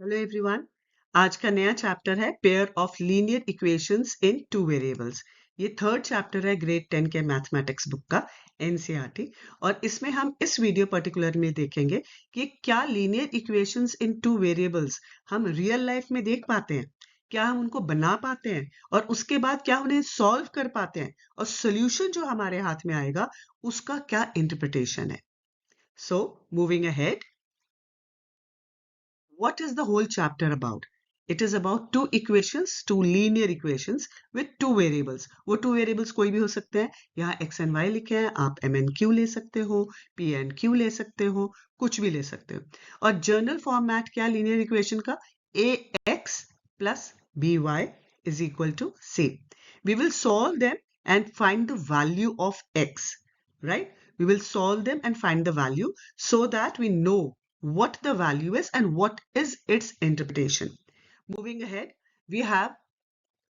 Hello everyone. आज का नया चैप्टर है pair of linear equations in two variables. ये थर्ड चैप्टर है ग्रेड 10 के मैथमेटिक्स बुक का, एनसीईआरटी। और इसमें हम इस वीडियो पर्टिकुलर में देखेंगे कि क्या लीनियर इक्वेशंस इन टू वेरिएबल्स हम रियल लाइफ में देख पाते हैं, क्या हम उनको बना पाते हैं और उसके बाद क्या उन्हें सॉल्व कर पाते हैं, और सोल्यूशन जो हमारे हाथ में आएगा उसका क्या इंटरप्रिटेशन है। So moving ahead, what is the whole chapter about? It is about two equations, two linear equations with two variables. वो two variables कोई भी हो सकते हैं। यहाँ x and y लिखे हैं, आप m and q ले सकते हो, p and q ले सकते हो, कुछ भी ले सकते हो। और जनरल फॉर्मेट क्या linear equation का? ax plus by is equal to c. We will solve them and find the value of x, right? We will solve them and find the value so that we know what the value is and what is its interpretation. Moving ahead, we have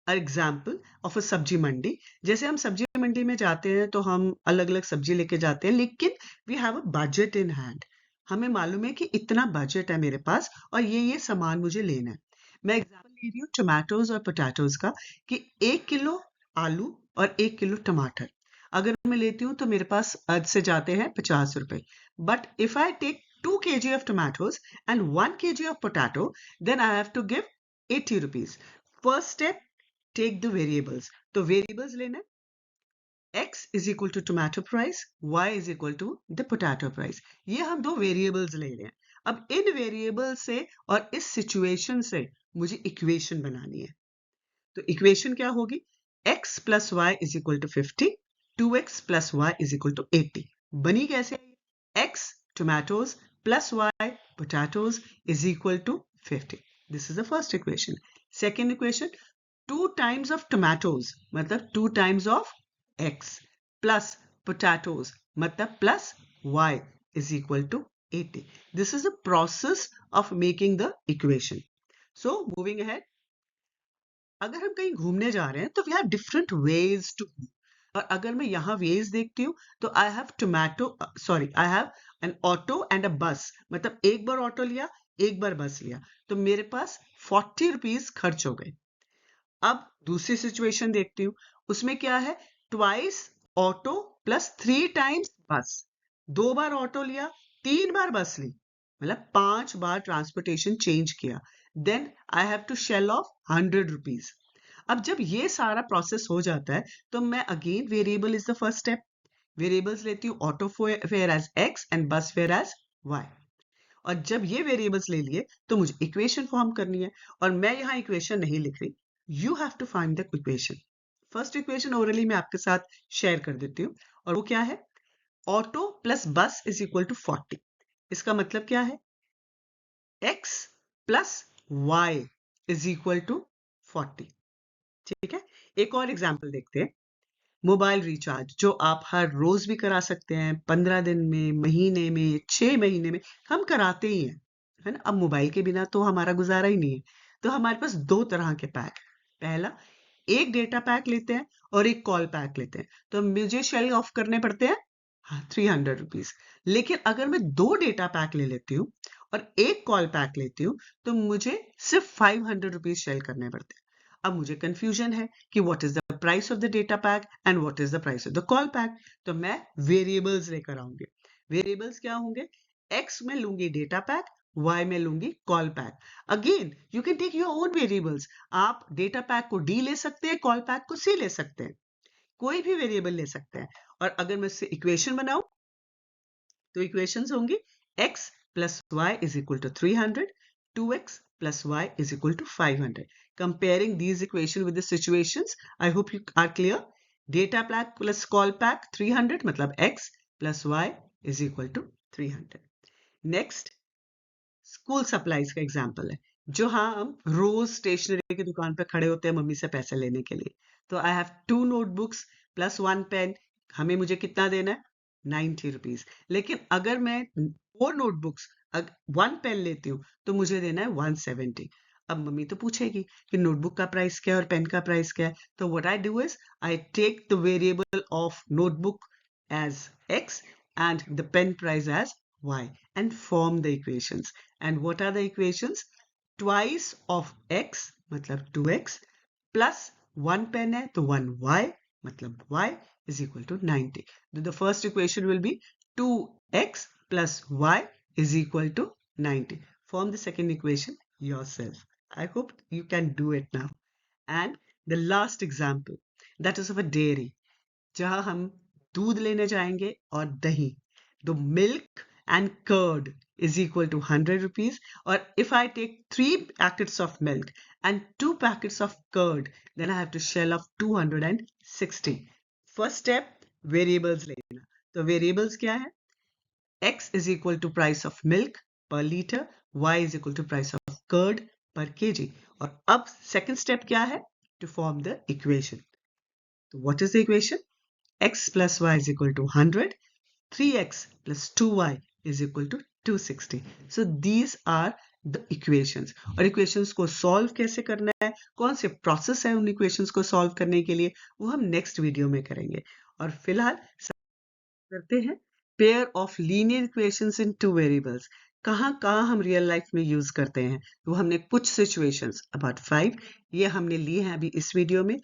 an example of a सब्जी मंडी। जैसे हम सब्जी मंडी में जाते हैं तो हम अलग अलग सब्जी लेके जाते हैं, लेकिन we have a budget in hand. हमें मालूम है कि इतना बजट है मेरे पास और ये सामान मुझे लेना है। मैं एग्जाम्पल ले रही हूँ टोमेटोज और पोटैटोज का कि 1 किलो आलू और 1 किलो टमाटर अगर मैं लेती हूँ तो मेरे पास आज से जाते हैं 50 रुपए। But if I take 2 kg of tomatoes and 1 kg of potato, then I have to give 80 rupees. First step, take the variables. तो variables लेना है, x is equal to tomato price, y is equal to the potato price. ये हम दो variables ले रहे हैं। अब इन variables से और इस situation से मुझे equation बनानी है। तो equation क्या होगी? x plus y is equal to 50, 2x plus y is equal to 80. बनी कैसे? x tomatoes plus y potatoes is equal to 50. This is the first equation. Second equation, 2 times of tomatoes मतलब 2 times of x plus potatoes मतलब plus y is equal to 80. This is the process of making the equation. So moving ahead, अगर हम कहीं घूमने जा रहे हैं तो we have different ways to, और अगर मैं यहाँ वेज देखती हूँ तो I have I have an auto and a bus. मतलब एक बार ऑटो लिया, एक बार बस लिया, तो मेरे पास 40 रुपीज खर्च हो गए। अब दूसरी सिचुएशन देखती हूँ, उसमें क्या है? ट्वाइस ऑटो प्लस 3 टाइम्स बस। 2 बार ऑटो लिया, 3 बार बस ली, मतलब 5 बार ट्रांसपोर्टेशन चेंज किया। Then I have to shell off 100 rupees. अब जब ये सारा प्रोसेस हो जाता है तो मैं again variable is the first step. Variables लेती हूँ, auto fare as X and bus fare as Y. और जब ये वेरिएबल्स ले लिए तो मुझे इक्वेशन फॉर्म करनी है, और मैं यहाँ इक्वेशन नहीं लिख रही। You have to find the equation. First equation orally मैं आपके साथ शेयर कर देती हूँ, और वो क्या है? Auto plus bus is equal to 40। इसका मतलब क्या है? x plus y is equal to 40। ठीक है, एक और एग्जाम्पल देखते हैं। मोबाइल रिचार्ज जो आप हर रोज भी करा सकते हैं, 15 दिन में, महीने में, 6 महीने में, हम कराते ही हैं, है ना। अब मोबाइल के बिना तो हमारा गुजारा ही नहीं है। तो हमारे पास दो तरह के पैक। पहला, एक डेटा पैक लेते हैं और एक कॉल पैक लेते हैं, तो मुझे शेल ऑफ करने पड़ते हैं 300 रुपीज। लेकिन अगर मैं 2 डेटा पैक ले लेती हूँ और एक कॉल पैक लेती हूँ तो मुझे सिर्फ 500 रुपीज शेल करने पड़ते हैं। अब मुझे कंफ्यूजन है कि what is the price of the data pack and what is the price of the call pack. तो मैं वेरिएबल्स लेकर आऊंगी। वेरिएबल्स क्या होंगे? एक्स में लूंगी डेटा पैक, वाई में लूंगी call pack. Again you can take your own variables. आप डेटा पैक को डी ले सकते हैं, कॉल पैक को सी ले सकते हैं, कोई भी वेरिएबल ले सकते हैं। और अगर मैं इससे इक्वेशन बनाऊं तो इक्वेशंस होंगी x plus y is equal to 300, 2x plus y is equal to 500. Comparing these equations with the situations, I hope you are clear. Data pack plus call pack 300 मतलब x plus y is equal to 300. Next, school supplies का example है, जो हाँ हम रोज stationery की दुकान पर खड़े होते हैं मम्मी से पैसे लेने के लिए। तो I have 2 notebooks plus 1 pen. हमें मुझे कितना देना है? 90 रुपीज। लेकिन अगर मैं 4 नोटबुक्स 1 पेन लेती हूँ तो मुझे देना है 170। अब मम्मी तो पूछेगी कि नोटबुक का प्राइस क्या है और पेन का प्राइस क्या है। तो what I do is I take the variable of notebook as x and the pen price as y and form the equations. And what are the equations? Twice of x मतलब 2x plus 1 pen है तो 1y मतलब y is equal to 90. The first equation will be 2x plus y is equal to 90. Form the second equation yourself. I hope you can do it now. And the last example, that is of a dairy, जहां हम दूध लेने जाएंगे और दही. The milk and curd is equal to 100 rupees. Or if I take 3 packets of milk and 2 packets of curd, then I have to shell off 260. First step, variables लेना. तो variables क्या है? X is equal to price of milk per liter, Y is equal to price of curd per kg. और अब second step क्या है? To form the equation. So what is the equation? X plus Y is equal to 100. 3x plus 2y is equal to 260. So these are the equations. और equations को solve कैसे करना है, कौन से process है उन equations को solve करने के लिए, वो हम next video में करेंगे. और फिलहाल करते हैं pair of linear equations in two variables. कहाँ हम रियल लाइफ में यूज करते हैं, वो हमने कुछ सिचुएशंस अबाउट 5 ये हमने लिए हैं अभी इस वीडियो में.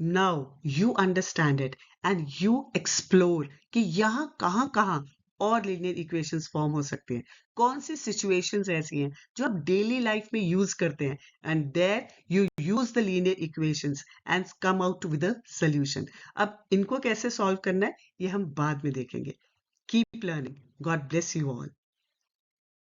Now you understand it and you explore कि यहाँ कहाँ और लीनियर इक्वेशंस फॉर्म हो सकते हैं, कौन सी सिचुएशंस ऐसी हैं जो आप डेली लाइफ में यूज करते हैं, and there you use the linear equations and come out with a solution. अब इनको कैसे सॉल्व करना है ये हम बाद में देखेंगे. Keep learning. God bless you all.